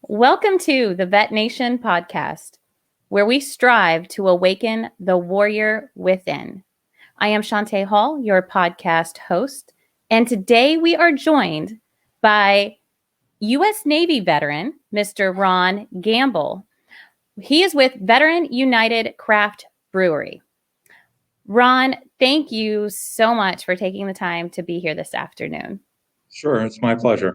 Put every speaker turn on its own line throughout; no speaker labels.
Welcome to the Vet Nation podcast, where we strive to awaken the warrior within. I am Shantae Hall, your podcast host, and today we are joined by U.S. Navy veteran, Mr. Ron Gamble. He is with Veteran United Craft Brewery. Ron, thank you so much for taking the time to be here this afternoon.
Sure, it's my pleasure.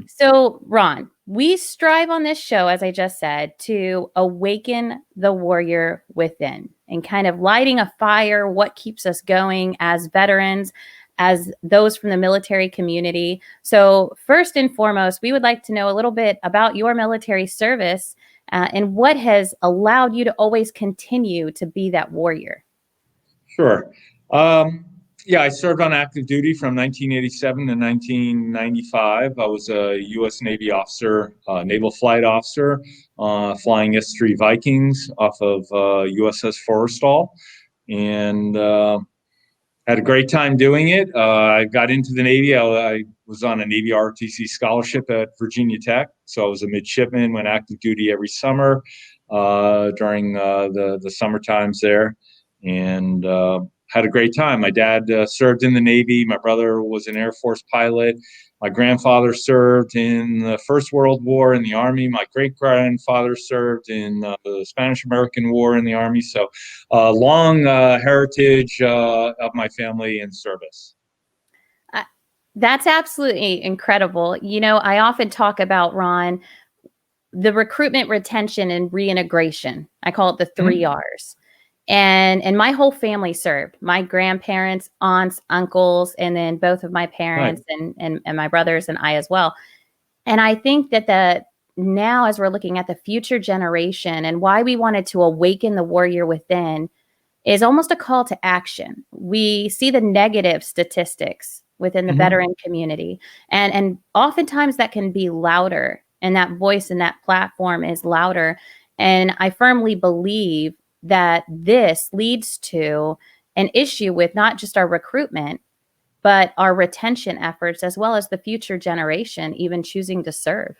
So, Ron, we strive on this show, as I just said, to awaken the warrior within and kind of lighting a fire, what keeps us going as veterans, as those from the military community. So, first and foremost, we would like to know a little bit about your military service and what has allowed you to always continue to be that warrior.
Sure. I served on active duty from 1987 to 1995. I was a U.S. Navy officer, naval flight officer, flying S-3 Vikings off of USS Forrestal, and had a great time doing it. I got into the Navy. I was on a Navy ROTC scholarship at Virginia Tech, so I was a midshipman, went active duty every summer during the summer times there, and had a great time. My dad served in the Navy. My brother was an Air Force pilot. My grandfather served in the First World War in the Army. My great-grandfather served in the Spanish-American War in the Army. So long heritage of my family in service.
That's absolutely incredible. You know, I often talk about, Ron, the recruitment, retention, and reintegration. I call it the 3 R's. And my whole family served. My grandparents, aunts, uncles, and then both of my parents and my brothers and I as well. And I think that now, as we're looking at the future generation and why we wanted to awaken the warrior within, is almost a call to action. We see the negative statistics within the veteran community, and oftentimes that can be louder, and that voice and that platform is louder. And I firmly believe that this leads to an issue with not just our recruitment, but our retention efforts, as well as the future generation even choosing to serve.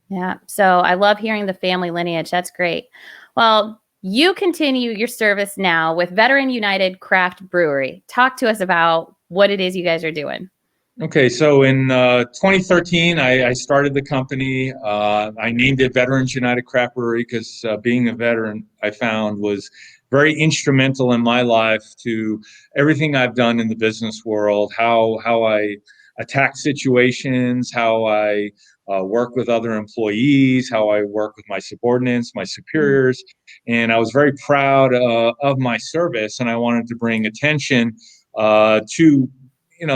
Yeah. So I love hearing the family lineage. That's great. Well, you continue your service now with Veteran United Craft Brewery. Talk to us about what it is you guys are doing.
Okay, so in 2013, I started the company. I named it Veterans United Craft Brewery because being a veteran, I found, was very instrumental in my life to everything I've done in the business world, how I attack situations, how I work with other employees, how I work with my subordinates, my superiors. And I was very proud of my service, and I wanted to bring attention to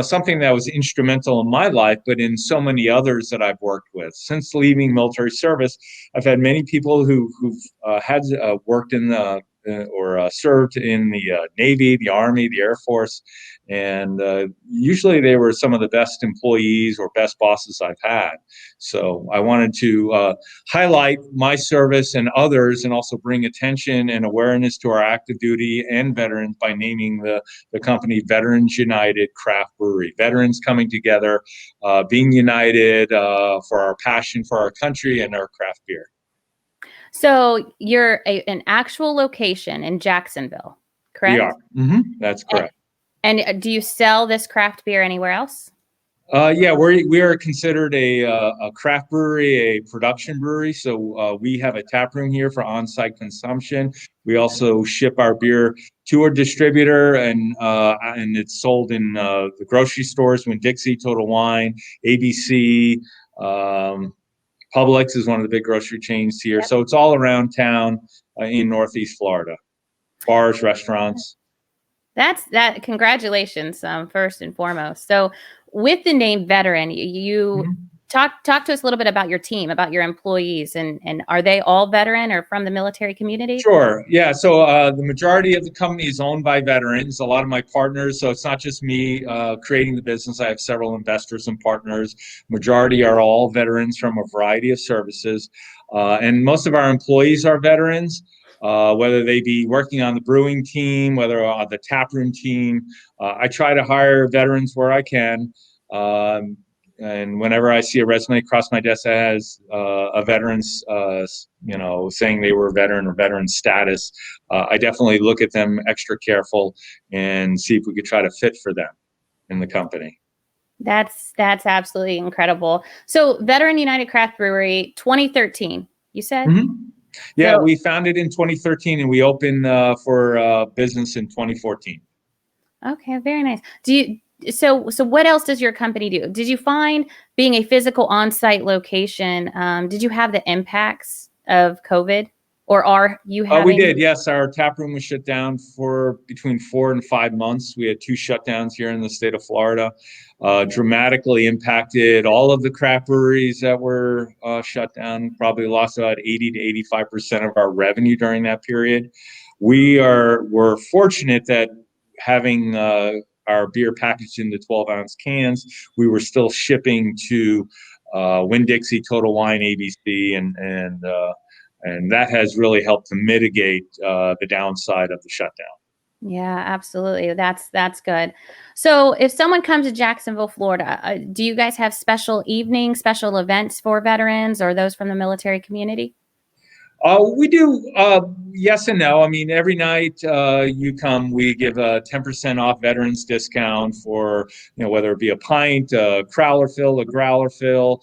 something that was instrumental in my life, but in so many others that I've worked with. Since leaving military service, I've had many people who've had worked in the or served in the Navy, the Army, the Air Force, and usually they were some of the best employees or best bosses I've had. So I wanted to highlight my service and others, and also bring attention and awareness to our active duty and veterans by naming the company Veterans United Craft Brewery. Veterans coming together, being united for our passion for our country and our craft beer.
So you're an actual location in Jacksonville, correct?
We are. That's correct.
And do you sell this craft beer anywhere else?
We are considered a craft brewery, a production brewery. So we have a tap room here for on-site consumption. We also ship our beer to a distributor, and it's sold in the grocery stores: Winn-Dixie, Total Wine, ABC. Publix is one of the big grocery chains here. So it's all around town in Northeast Florida. Bars, restaurants.
That. Congratulations, first and foremost. So with the name Veteran, you talk to us a little bit about your team, about your employees, and are they all veteran or from the military community?
Sure. Yeah. So the majority of the company is owned by veterans. A lot of my partners, so it's not just me creating the business. I have several investors and partners. Majority are all veterans from a variety of services. And most of our employees are veterans. Whether they be working on the brewing team, whether on the taproom team. I try to hire veterans where I can. and whenever I see a resume across my desk that has a veteran's, saying they were a veteran or veteran status, I definitely look at them extra careful and see if we could try to fit for them in the company.
That's absolutely incredible. So, Veteran United Craft Brewery, 2013, you said?
Mm-hmm. Yeah,
So,
we founded in 2013 and we opened for business in 2014.
okay, very nice. So what else does your company do? Did you find being a physical on-site location, did you have the impacts of COVID, or are you
We
having?
did, yes. Our tap room was shut down for between 4 and 5 months. We had 2 shutdowns here in the state of Florida. Dramatically impacted all of the craft breweries that were shut down. Probably lost about 80 to 85% of our revenue during that period. We're fortunate that having our beer packaged into 12-ounce cans, we were still shipping to Winn-Dixie, Total Wine, ABC, and that has really helped to mitigate the downside of the shutdown.
Yeah, absolutely. That's good. So, if someone comes to Jacksonville, Florida, do you guys have special evenings, special events for veterans or those from the military community?
We do, yes and no. I mean, every night you come, we give a 10% off veterans discount for, whether it be a pint, a crowler fill, a growler fill.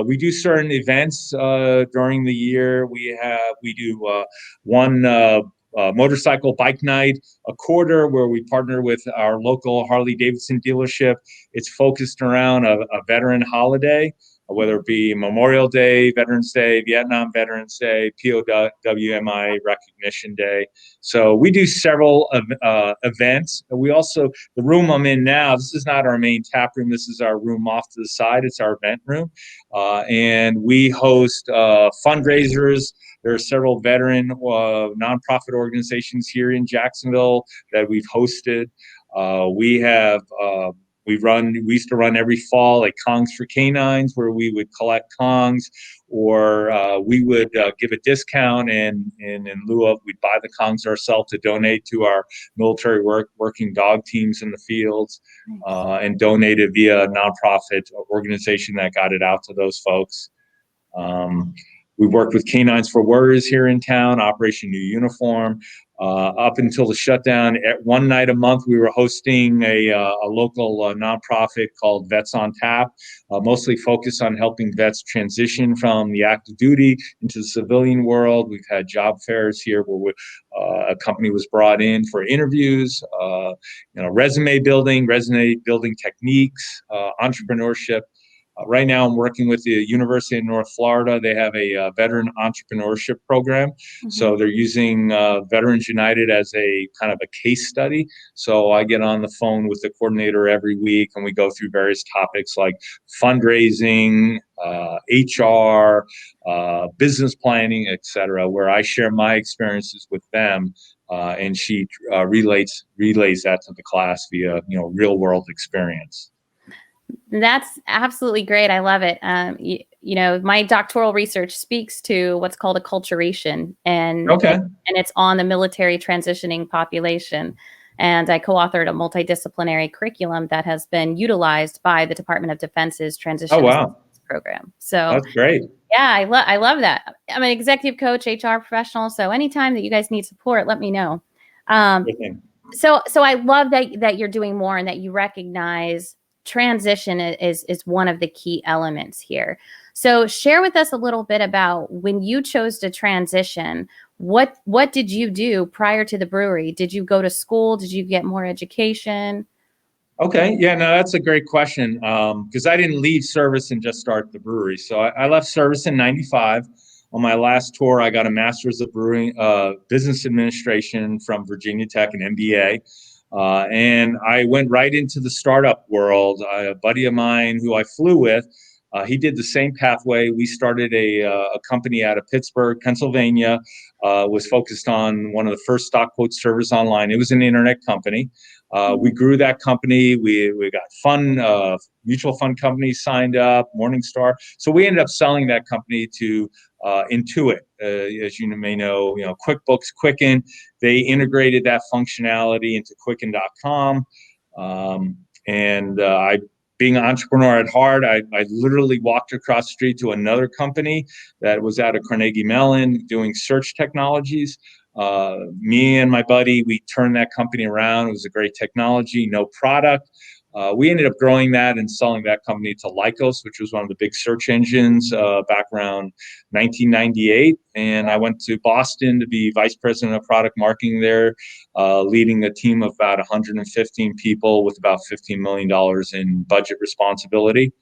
We do certain events during the year. We do one motorcycle bike night a quarter where we partner with our local Harley Davidson dealership. It's focused around a veteran holiday, whether it be Memorial Day, Veterans Day, Vietnam Veterans Day, POWMI Recognition Day. So we do several events. We also, the room I'm in now, this is not our main tap room. This is our room off to the side. It's our event room. And we host fundraisers. There are several veteran nonprofit organizations here in Jacksonville that we've hosted. We used to run every fall like Kongs for Canines, where we would collect Kongs, or we would give a discount, and in lieu of, we'd buy the Kongs ourselves to donate to our military working dog teams in the fields, and donate it via a nonprofit organization that got it out to those folks. We've worked with Canines for Warriors here in town, Operation New Uniform. Up until the shutdown, at one night a month, we were hosting a local nonprofit called Vets on Tap, mostly focused on helping vets transition from the active duty into the civilian world. We've had job fairs here where a company was brought in for interviews, resume building techniques, entrepreneurship. Right now, I'm working with the University of North Florida. They have a veteran entrepreneurship program.
Mm-hmm.
So they're using Veterans United as a kind of a case study. So I get on the phone with the coordinator every week, and we go through various topics like fundraising, HR, business planning, etc., where I share my experiences with them, and she relays that to the class via real world experience.
That's absolutely great. I love it. My doctoral research speaks to what's called acculturation, and
Okay.
and it's on the military transitioning population. And I co-authored a multidisciplinary curriculum that has been utilized by the Department of Defense's transition assistance program. So
that's great.
yeah, I love that. I'm an executive coach, HR professional. So anytime that you guys need support, let me know. So I love that you're doing more and that you recognize transition is one of the key elements here. So share with us a little bit about when you chose to transition. What did you do prior to the brewery? Did you go to school? Did you get more education?
Okay, yeah, no, that's a great question, because I didn't leave service and just start the brewery. So I left service in '95. On my last tour, I got a master's of brewing, business administration from Virginia Tech, an MBA. And I went right into the startup world. A buddy of mine who I flew with, he did the same pathway. We started a company out of Pittsburgh, Pennsylvania, was focused on one of the first stock quote servers online. It was an internet company. We grew that company. We got mutual fund companies signed up, Morningstar. So we ended up selling that company to Intuit, as you may know, QuickBooks, Quicken. They integrated that functionality into Quicken.com, and I being an entrepreneur at heart, I literally walked across the street to another company that was out of Carnegie Mellon doing search technologies. Me and my buddy, we turned that company around. It was a great technology, no product. We ended up growing that and selling that company to Lycos, which was one of the big search engines back around 1998. And I went to Boston to be vice president of product marketing there, leading a team of about 115 people with about $15 million in budget responsibility.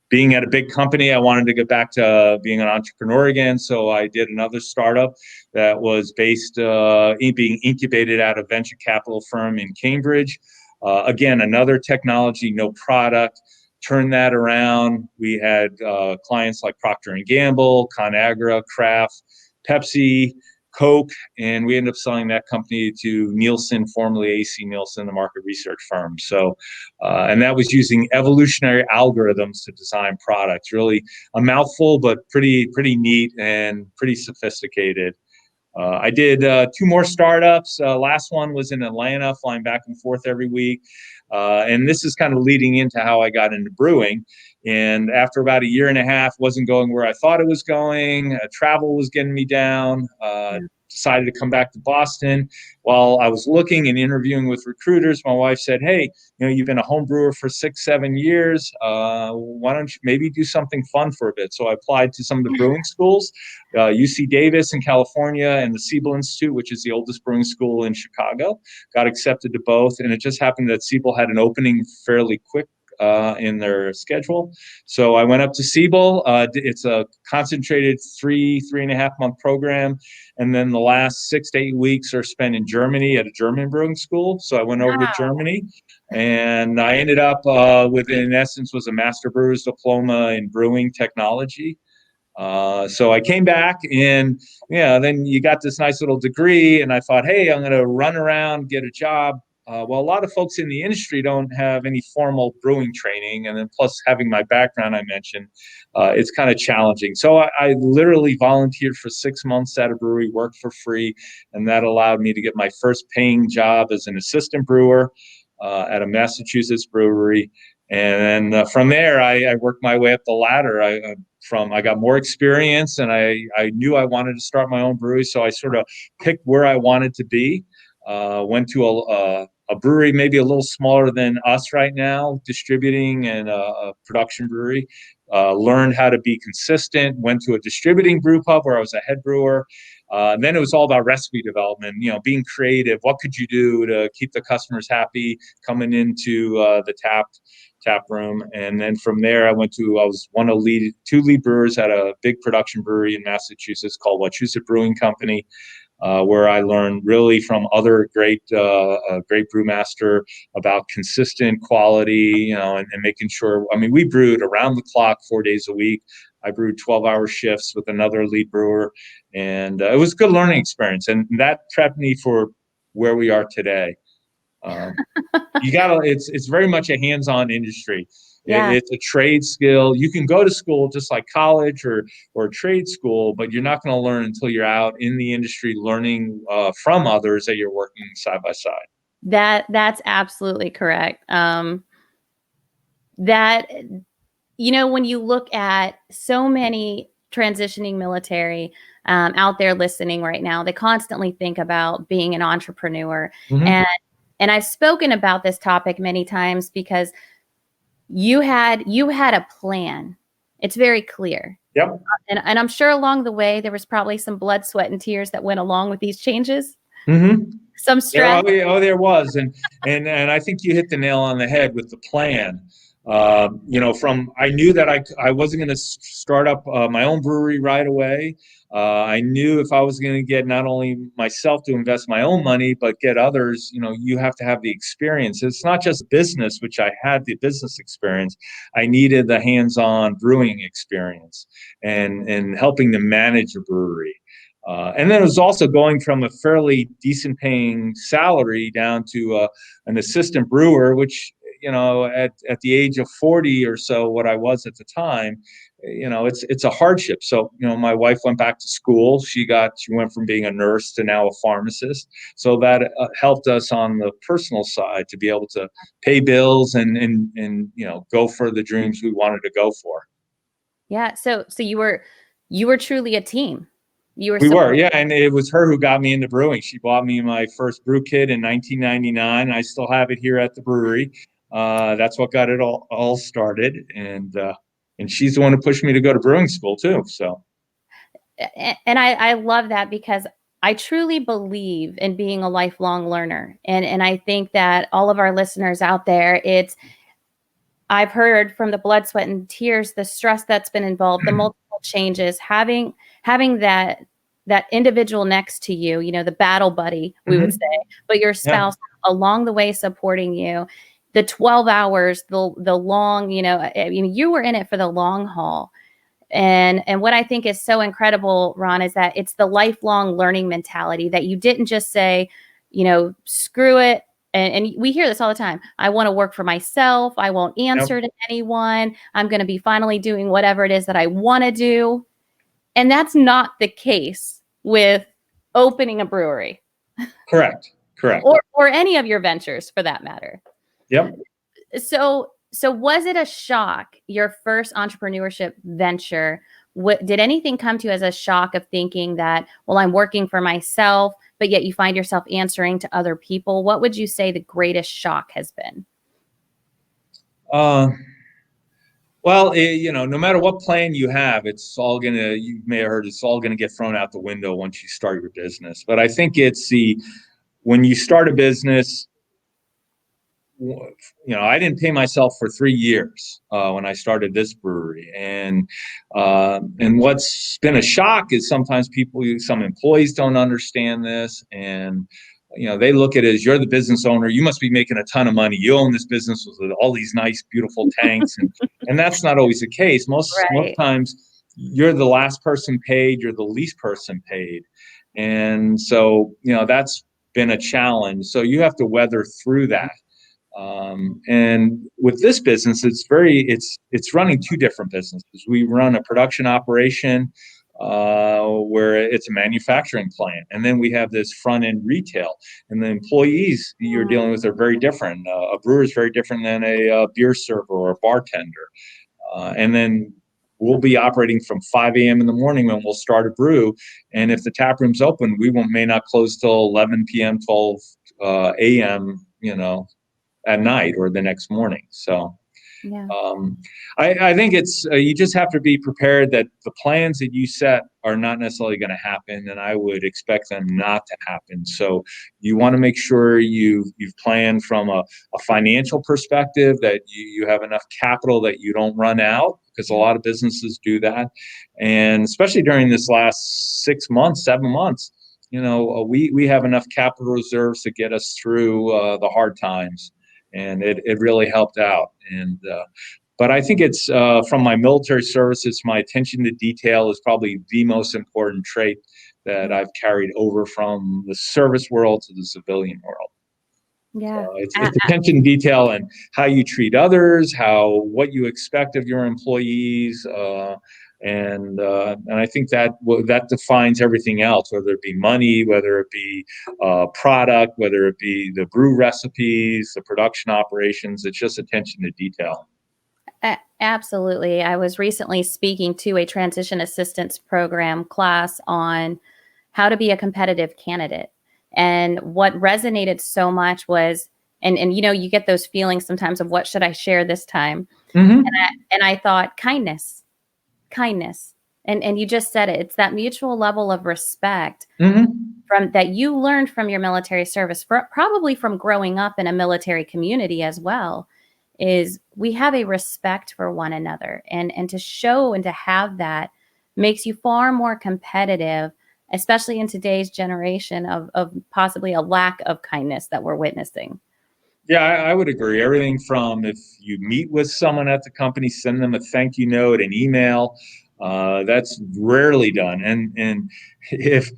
Being at a big company, I wanted to get back to being an entrepreneur again. So I did another startup that was being incubated out of venture capital firm in Cambridge. Again, another technology, no product. Turned that around. We had clients like Procter and Gamble, ConAgra, Kraft, Pepsi, Coke, and we ended up selling that company to Nielsen, formerly AC Nielsen, the market research firm. So, and that was using evolutionary algorithms to design products. Really a mouthful, but pretty neat and pretty sophisticated. I did 2 more startups. Last one was in Atlanta, flying back and forth every week. And this is kind of leading into how I got into brewing. And after about a year and a half, wasn't going where I thought it was going. Travel was getting me down. Decided to come back to Boston. While I was looking and interviewing with recruiters, my wife said, "Hey, you've been a home brewer for 6-7 years. Why don't you maybe do something fun for a bit?" So I applied to some of the brewing schools, UC Davis in California and the Siebel Institute, which is the oldest brewing school in Chicago. Got accepted to both, and it just happened that Siebel had an opening fairly quick in their schedule. So I went up to Siebel. It's a concentrated 3.5 month program. And then the last 6 to 8 weeks are spent in Germany at a German brewing school. So I went over to Germany, and I ended up with, in essence, was a master brewer's diploma in brewing technology. So I came back, and then you got this nice little degree, and I thought, hey, I'm going to run around, get a job. Well, a lot of folks in the industry don't have any formal brewing training, and then plus having my background I mentioned, it's kind of challenging. So I literally volunteered for 6 months at a brewery, worked for free, and that allowed me to get my first paying job as an assistant brewer at a Massachusetts brewery. And then from there, I worked my way up the ladder. I got more experience, and I knew I wanted to start my own brewery, so I sort of picked where I wanted to be. Went to a brewery maybe a little smaller than us right now, distributing and a production brewery. Learned how to be consistent. Went to a distributing brew pub where I was a head brewer. Then it was all about recipe development, being creative. What could you do to keep the customers happy coming into the tap room? And then from there, I was one of two lead brewers at a big production brewery in Massachusetts called Wachusett Brewing Company, where I learned really from other great brewmaster about consistent quality, and making sure. I mean, we brewed around the clock 4 days a week. I brewed 12-hour shifts with another lead brewer, and it was a good learning experience. And that prepped me for where we are today. It's very much a hands-on industry. It's a trade skill. You can go to school just like college or trade school, but you're not going to learn until you're out in the industry learning from others that you're working side by side.
That's absolutely correct. When you look at so many transitioning military out there listening right now, they constantly think about being an entrepreneur.
Mm-hmm.
And I've spoken about this topic many times because you had a plan. It's very clear.
Yep.
And I'm sure along the way there was probably some blood, sweat, and tears that went along with these changes.
Mm-hmm.
Some stress.
There was, and I think you hit the nail on the head with the plan. I knew that I wasn't going to start up my own brewery right away. I knew if I was going to get not only myself to invest my own money, but get others, you have to have the experience. It's not just business, which I had the business experience. I needed the hands-on brewing experience and helping to manage a brewery. And then it was also going from a fairly decent paying salary down to an assistant brewer, which at the age of 40 or so, what I was at the time, it's a hardship. So, my wife went back to school. She went from being a nurse to now a pharmacist. So that helped us on the personal side to be able to pay bills and go for the dreams we wanted to go for.
Yeah. So you were truly a team. You were
We were,
support.
yeah, and it was her who got me into brewing. She bought me my first brew kit in 1999. I still have it here at the brewery. That's what got it all started, and she's the one who pushed me to go to brewing school too. So,
And I love that because I truly believe in being a lifelong learner. And I think that all of our listeners out there, I've heard from the blood, sweat, and tears, the stress that's been involved, the multiple changes, having that individual next to you, the battle buddy, we would say, but your
yeah,
spouse along the way supporting you, the 12 hours, the long, you were in it for the long haul. And what I think is so incredible, Ron, is that it's the lifelong learning mentality that you didn't just say, screw it. And we hear this all the time. I want to work for myself. I won't
yep,
answer to anyone. I'm going to be finally doing whatever it is that I want to do. And that's not the case with opening a brewery
correct,
or any of your ventures for that matter.
yep.
So was it a shock, your first entrepreneurship venture? Did anything come to you as a shock of thinking that, well, I'm working for myself, but yet you find yourself answering to other people? What would you say the greatest shock has been?
Uh, well, no matter what plan you have, you may have heard, it's all gonna get thrown out the window once you start your business. But I think when you start a business, I didn't pay myself for 3 years when I started this brewery, and what's been a shock is sometimes some employees don't understand this, and they look at it as, you're the business owner, you must be making a ton of money, you own this business with all these nice, beautiful tanks, and that's not always the case. Most
Right.
times, you're the last person paid, you're the least person paid, and so that's been a challenge. So you have to weather through that. And with this business, it's running two different businesses. We run a production operation where it's a manufacturing plant, and then we have this front end retail. And the employees you're dealing with are very different. A brewer is very different than a beer server or a bartender. And then we'll be operating from 5 a.m. in the morning when we'll start a brew, and if the tap room's open, may not close till 11 p.m., 12 a.m. At night or the next morning. So
Yeah.
I think you just have to be prepared that the plans that you set are not necessarily going to happen, and I would expect them not to happen. So you want to make sure you've planned from a financial perspective, that you have enough capital that you don't run out, because a lot of businesses do that, and especially during this last 6 months, 7 months. We have enough capital reserves to get us through the hard times, and it really helped out. But I think it's from my military services, my attention to detail is probably the most important trait that I've carried over from the service world to the civilian world.
Yeah.
It's attention to detail and how you treat others, what you expect of your employees, and I think that defines everything else, whether it be money, whether it be product, whether it be the brew recipes, the production operations. It's just attention to detail.
Absolutely. I was recently speaking to a transition assistance program class on how to be a competitive candidate. And what resonated so much was, and you get those feelings sometimes of what should I share this time?
Mm-hmm.
And I thought kindness. And you just said it. It's that mutual level of respect
Mm-hmm.
from that you learned from your military service, probably from growing up in a military community as well, is we have a respect for one another, and to show and to have that makes you far more competitive, especially in today's generation of possibly a lack of kindness that we're witnessing.
Yeah, I would agree. Everything from, if you meet with someone at the company, send them a thank you note, an email. That's rarely done, and if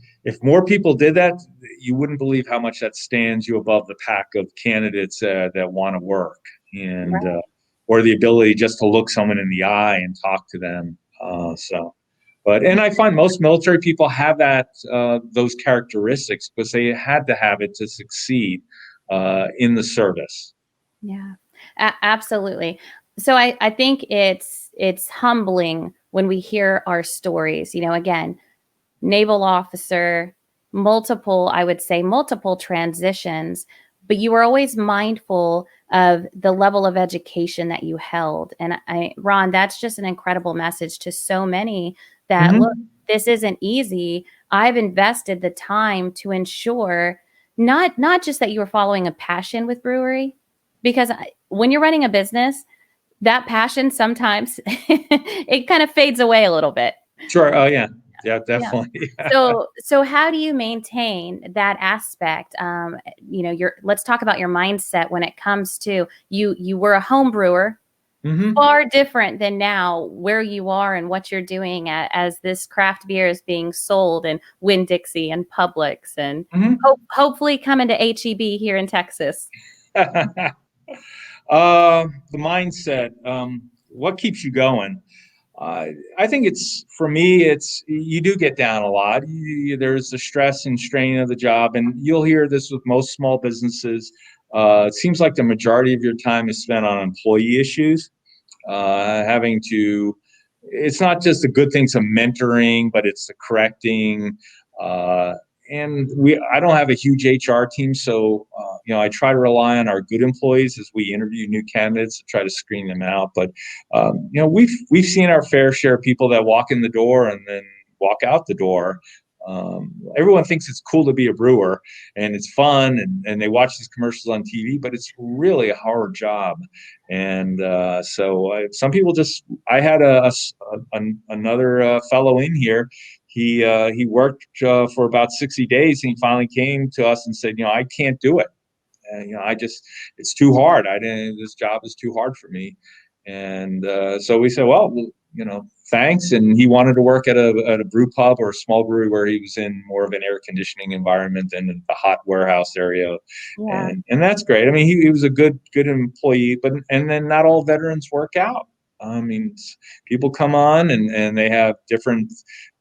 more people did that, you wouldn't believe how much that stands you above the pack of candidates that want to work. and or the ability just to look someone in the eye and talk to them. And I find most military people have those characteristics because they had to have it to succeed in the service.
Yeah, absolutely. So I think it's humbling when we hear our stories. Again, naval officer, I would say multiple transitions, but you were always mindful of the level of education that you held. And Ron, that's just an incredible message to so many that,
Mm-hmm.
look, this isn't easy. I've invested the time to ensure not just that you were following a passion with brewery, because when you're running a business, that passion sometimes it kind of fades away a little bit.
Sure. Oh, yeah. Yeah,
Yeah.
definitely.
So how do you maintain that aspect? Let's talk about your mindset when it comes to you were a home brewer,
Mm-hmm.
far different than now where you are and what you're doing as this craft beer is being sold in Winn-Dixie and Publix and
Mm-hmm.
hopefully coming to HEB here in Texas.
The mindset, what keeps you going? I think for me, you do get down a lot. There's the stress and strain of the job, and you'll hear this with most small businesses. It seems like the majority of your time is spent on employee issues, having to. It's not just the good things of mentoring, but it's the correcting. Uh, I don't have a huge HR team, so I try to rely on our good employees as we interview new candidates to try to screen them out. But we've seen our fair share of people that walk in the door and then walk out the door. Everyone thinks it's cool to be a brewer and it's fun, and they watch these commercials on TV, but it's really a hard job. And some people just. I had another fellow in here. He worked for about 60 days, and he finally came to us and said, I can't do it. It's too hard. This job is too hard for me. And so we said, well, thanks. And he wanted to work at a brew pub or a small brewery where he was in more of an air conditioning environment than the hot warehouse area.
Yeah,
And that's great. I mean, he was a good employee, and then not all veterans work out. I mean, people come on and they have different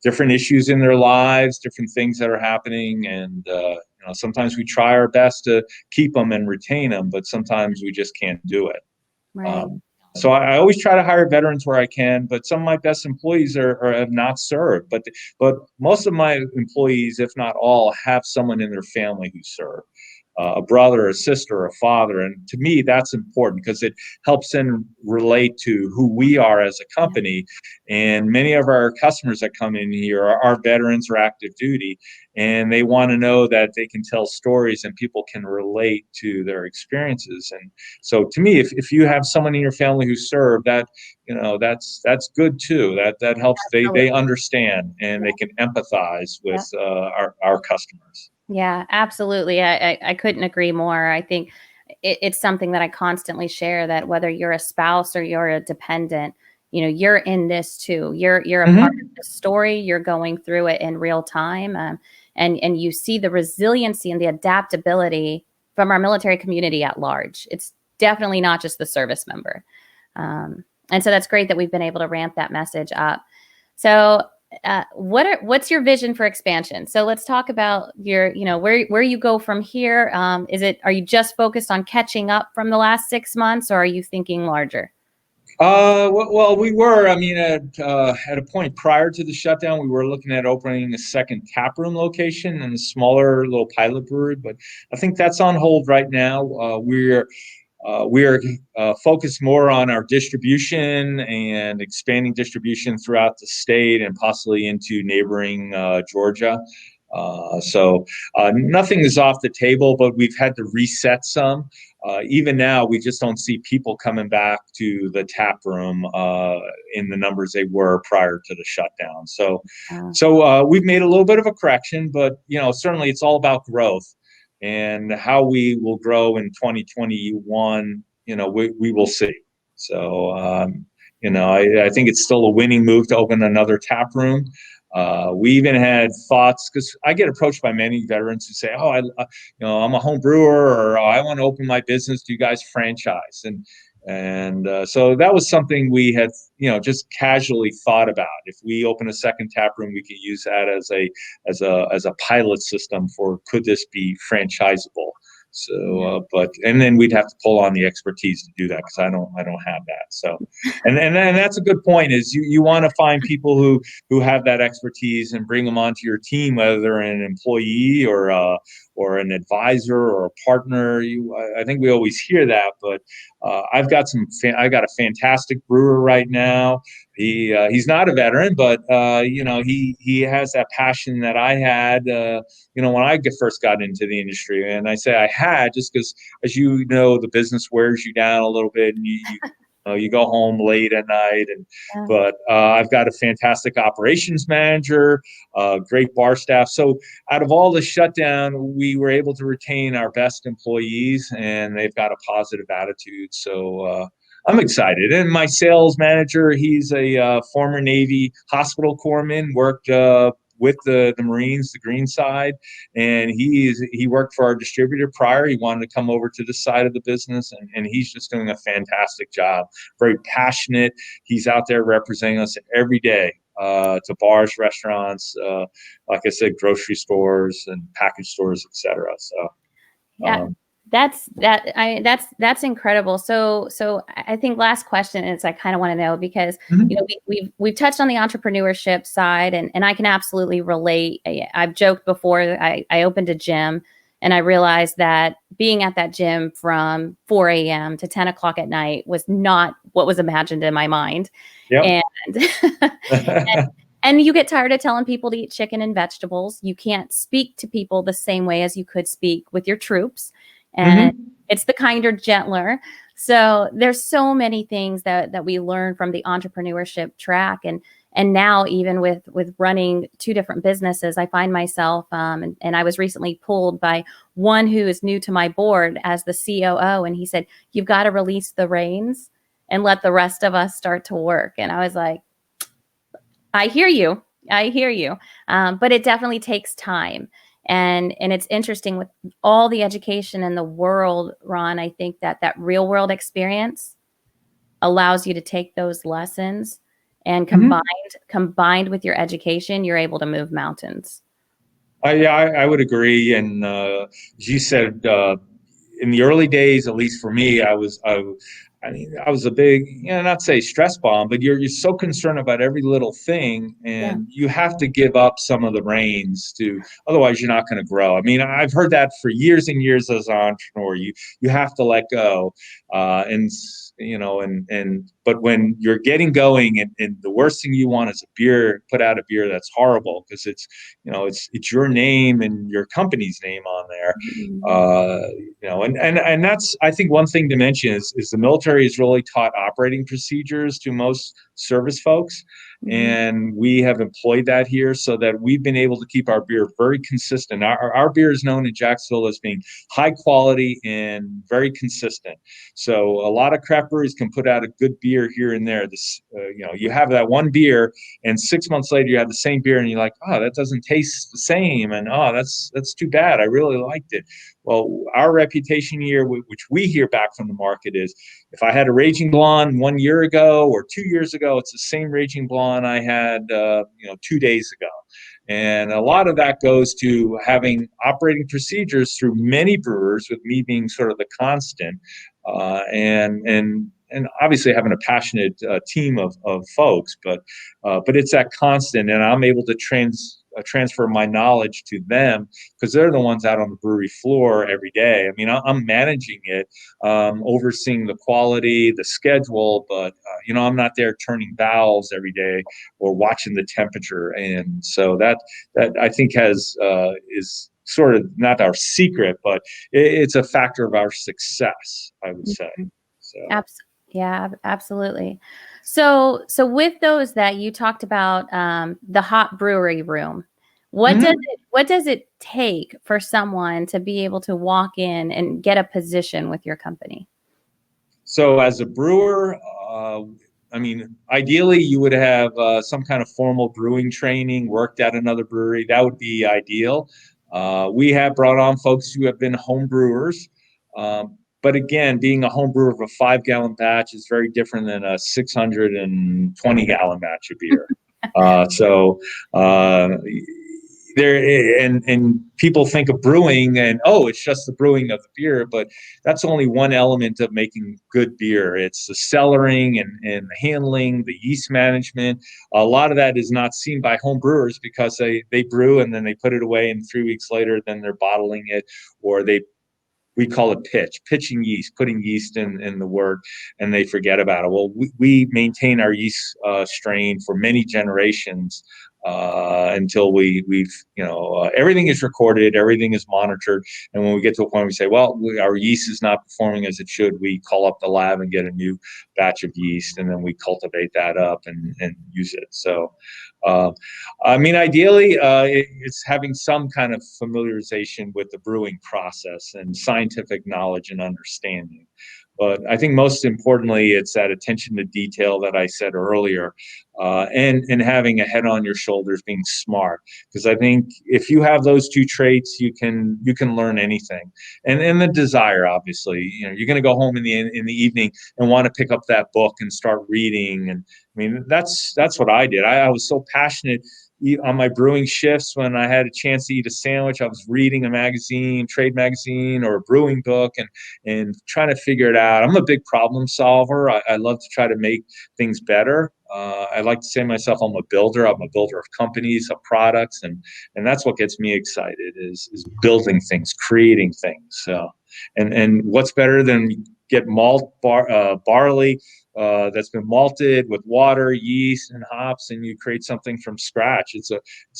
issues in their lives, different things that are happening. And, sometimes we try our best to keep them and retain them, but sometimes we just can't do it.
right.
So I always try to hire veterans where I can, but some of my best employees have not served. But most of my employees, if not all, have someone in their family who served. A brother, a sister, a father. And to me, that's important because it helps them relate to who we are as a company. And many of our customers that come in here are veterans or active duty, and they want to know that they can tell stories and people can relate to their experiences. And so to me, if you have someone in your family who served, that's good too. That helps. They understand and they can empathize with our customers.
Yeah, absolutely. I couldn't agree more. I think it's something that I constantly share, that whether you're a spouse or you're a dependent, you're in this too. You're a part of the story. You're going through it in real time, and you see the resiliency and the adaptability from our military community at large. It's definitely not just the service member, and so that's great that we've been able to ramp that message up. So what's your vision for expansion? So let's talk about where you go from here. Are you just focused on catching up from the last 6 months, or are you thinking larger?
Well, we were. I mean, at a point prior to the shutdown, we were looking at opening a second taproom location and a smaller little pilot brewery, but I think that's on hold right now. We are focused more on our distribution and expanding distribution throughout the state and possibly into neighboring Georgia. Nothing is off the table, but we've had to reset some. Even now, we just don't see people coming back to the tap room in the numbers they were prior to the shutdown. So we've made a little bit of a correction, but certainly it's all about growth. And how we will grow in 2021, we will see. So, I think it's still a winning move to open another tap room. We even had thoughts, because I get approached by many veterans who say, "Oh, I'm a home brewer," or, "Oh, I want to open my business. Do you guys franchise?" And so that was something we had, just casually thought about. If we open a second tap room, we could use that as a pilot system for, could this be franchisable? So, and then we'd have to pull on the expertise to do that, because I don't have that. So, and that's a good point. Is you want to find people who have that expertise and bring them onto your team, whether they're an employee or an advisor or a partner. I think we always hear that, but I've got I got a fantastic brewer right now. He's not a veteran, but he has that passion that I had. When I first got into the industry, and I say I had, just because, as you know, the business wears you down a little bit, and you go home late at night, but I've got a fantastic operations manager, great bar staff. So out of all the shutdown, we were able to retain our best employees, and they've got a positive attitude. So I'm excited. And my sales manager, he's a former Navy hospital corpsman, worked with the Marines, the green side, and he worked for our distributor prior. He wanted to come over to this side of the business, and he's just doing a fantastic job. Very passionate. He's out there representing us every day to bars, restaurants, like I said, grocery stores and package stores, etc. So
yeah. That's incredible. So I think last question is, I kind of want to know, because we've touched on the entrepreneurship side, and I can absolutely relate. I've joked before, I opened a gym, and I realized that being at that gym from 4 a.m. to 10 o'clock at night was not what was imagined in my mind.
Yep.
And you get tired of telling people to eat chicken and vegetables. You can't speak to people the same way as you could speak with your troops. And it's the kinder, gentler. So there's so many things that we learn from the entrepreneurship track. And now, even with running two different businesses, I find myself, and I was recently pulled by one who is new to my board as the COO. And he said, "You've got to release the reins and let the rest of us start to work." And I was like, I hear you. But it definitely takes time. And it's interesting with all the education in the world, Ron. I think that real world experience allows you to take those lessons, and combined with your education, you're able to move mountains.
I would agree. And as you said, in the early days, at least for me, I was a big, not say stress bomb, but you're so concerned about every little thing, and you have to give up some of the reins otherwise you're not going to grow. I mean, I've heard that for years and years as an entrepreneur. You have to let go, but when you're getting going, and the worst thing you want is put out a beer that's horrible, because it's your name and your company's name on there. And that's, I think, one thing to mention is the military has really taught operating procedures to most service folks. And we have employed that here, so that we've been able to keep our beer very consistent. Our beer is known in Jacksonville as being high quality and very consistent. So a lot of craft breweries can put out a good beer here and there. You have that one beer, and 6 months later you have the same beer, and you're like, "Oh, that doesn't taste the same," and "Oh, that's too bad. I really liked it." Well, our reputation here, which we hear back from the market, is if I had a Raging Blonde 1 year ago or 2 years ago, it's the same Raging Blonde I had 2 days ago. And a lot of that goes to having operating procedures through many brewers, with me being sort of the constant, and obviously having a passionate team of folks, but it's that constant, and I'm able to transfer my knowledge to them, because they're the ones out on the brewery floor every day. I mean, I'm managing it, overseeing the quality, the schedule, but I'm not there turning valves every day or watching the temperature. And so that I think is sort of not our secret, but it's a factor of our success, I would say. So.
Yeah, absolutely. So with those that you talked about, the hot brewery room, what does it take for someone to be able to walk in and get a position with your company?
So as a brewer, I mean, ideally, you would have some kind of formal brewing training, worked at another brewery. That would be ideal. We have brought on folks who have been home brewers. But again, being a home brewer of a 5-gallon batch is very different than a 620-gallon batch of beer. So there and people think of brewing and it's just the brewing of the beer, but that's only one element of making good beer. It's the cellaring and the handling, the yeast management. A lot of that is not seen by home brewers because they brew and then they put it away, and 3 weeks later then they're bottling it, or we call it pitching yeast, putting yeast in the wort, and they forget about it. Well, we maintain our yeast strain for many generations until we've, everything is recorded, everything is monitored. And when we get to a point we say, well, our yeast is not performing as it should, we call up the lab and get a new batch of yeast, and then we cultivate that up and use it. So, I mean, ideally, it's having some kind of familiarization with the brewing process and scientific knowledge and understanding. But I think most importantly, it's that attention to detail that I said earlier, and having a head on your shoulders, being smart. Because I think if you have those two traits, you can learn anything. And the desire, obviously, you're going to go home in the evening and want to pick up that book and start reading. And I mean, that's what I did. I was so passionate on my brewing shifts. When I had a chance to eat a sandwich, I was reading a magazine, trade magazine, or a brewing book, and trying to figure it out. I'm a big problem solver. I love to try to make things better. I like to say myself, I'm a builder. I'm a builder of companies, of products, and that's what gets me excited is building things, creating things. So, and what's better than get barley that's been malted with water, yeast, and hops, and you create something from scratch. It's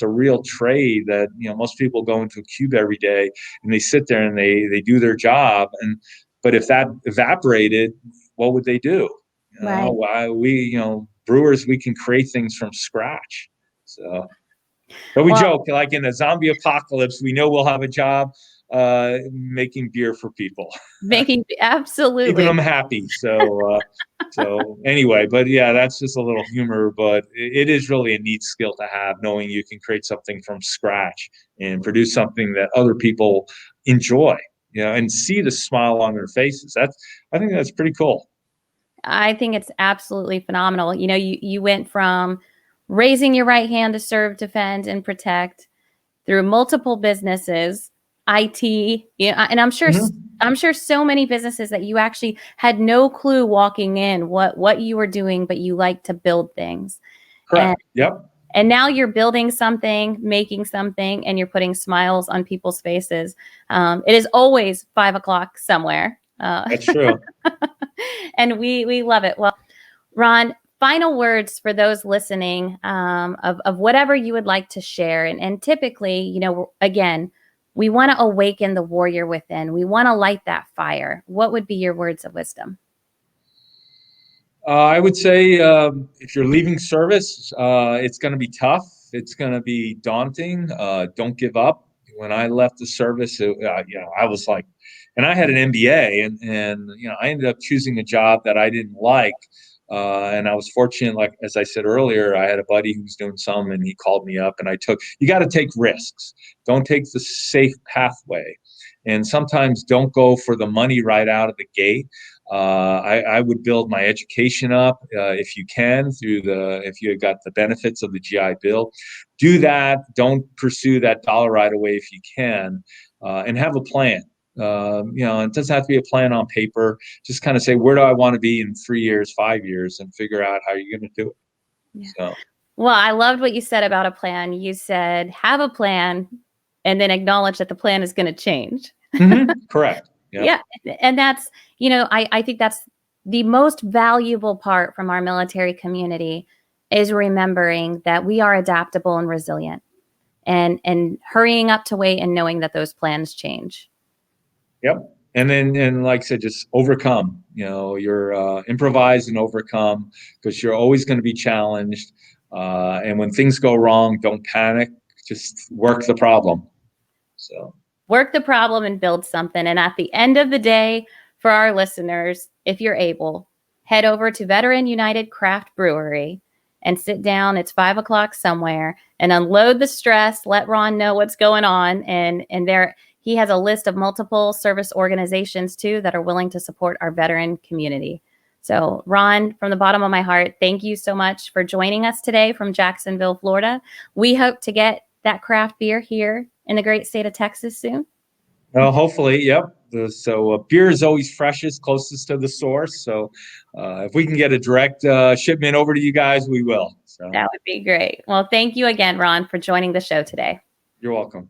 a real trade that most people go into a cube every day and they sit there and they do their job. But if that evaporated, what would they do?
Right.
Brewers, we can create things from scratch. So, but we joke, like in a zombie apocalypse, we know we'll have a job making beer for people.
Absolutely.
Keeping them happy. So anyway, but yeah, that's just a little humor, but it is really a neat skill to have, knowing you can create something from scratch and produce something that other people enjoy, and see the smile on their faces. I think that's pretty cool.
I think it's absolutely phenomenal. You went from raising your right hand to serve, defend, and protect through multiple businesses, IT, and I'm sure so many businesses that you actually had no clue walking in what you were doing, but you like to build things.
Correct. Yep.
And now you're building something, making something, and you're putting smiles on people's faces. It is always 5:00 somewhere.
That's true.
And we love it. Well, Ron, final words for those listening, of whatever you would like to share. And typically, again, we want to awaken the warrior within. We want to light that fire. What would be your words of wisdom?
I would say if you're leaving service, it's going to be tough. It's going to be daunting. Don't give up. When I left the service, I was like, and I had an MBA, and I ended up choosing a job that I didn't like. And I was fortunate, like as I said earlier, I had a buddy who was doing some, and he called me up, and you got to take risks. Don't take the safe pathway. And sometimes don't go for the money right out of the gate. I would build my education up if you can if you got the benefits of the GI Bill. Do that. Don't pursue that dollar right away if you can, and have a plan. It doesn't have to be a plan on paper. Just kind of say, where do I want to be in 3 years, 5 years, and figure out how you're going to do it.
Yeah.
So.
Well, I loved what you said about a plan. You said, have a plan and then acknowledge that the plan is going to change.
Mm-hmm. Correct. Yep.
Yeah. And that's, I think that's the most valuable part from our military community, is remembering that we are adaptable and resilient, and hurrying up to wait and knowing that those plans change.
Yep. And like I said, just overcome, you're improvise and overcome, because you're always going to be challenged. And when things go wrong, don't panic, just work the problem. So
work the problem and build something. And at the end of the day, for our listeners, if you're able, head over to Veteran United Craft Brewery and sit down. It's 5 o'clock somewhere, and unload the stress. Let Ron know what's going on. And there, he has a list of multiple service organizations too that are willing to support our veteran community. So, Ron, from the bottom of my heart, thank you so much for joining us today from Jacksonville, Florida. We hope to get that craft beer here in the great state of Texas soon.
Well, hopefully, yep. So beer is always freshest, closest to the source. So if we can get a direct shipment over to you guys, we will. So
that would be great. Well, thank you again, Ron, for joining the show today.
You're welcome.